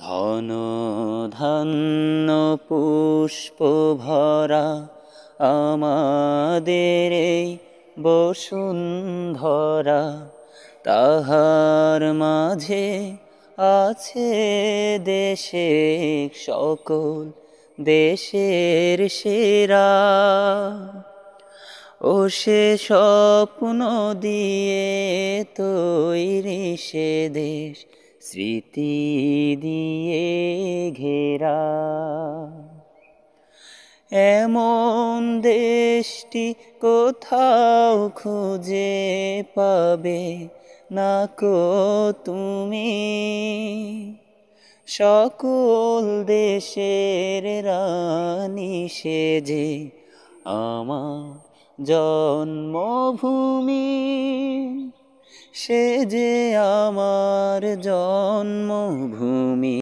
ধন ধান্য পুষ্প ভরা আমাদের এই বসুন্ধরা, তাহার মাঝে আছে দেশে সকল দেশের সেরা। ও সে স্বপ্ন দিয়ে তৈরি সে দেশ, স্মৃতি দিয়ে ঘেরা। এমন দেশটি কোথাও খুঁজে পাবে না কো তুমি, সকল দেশের রানী সেজে আমার জন্মভূমি, সে যে আমার জন্মভূমি।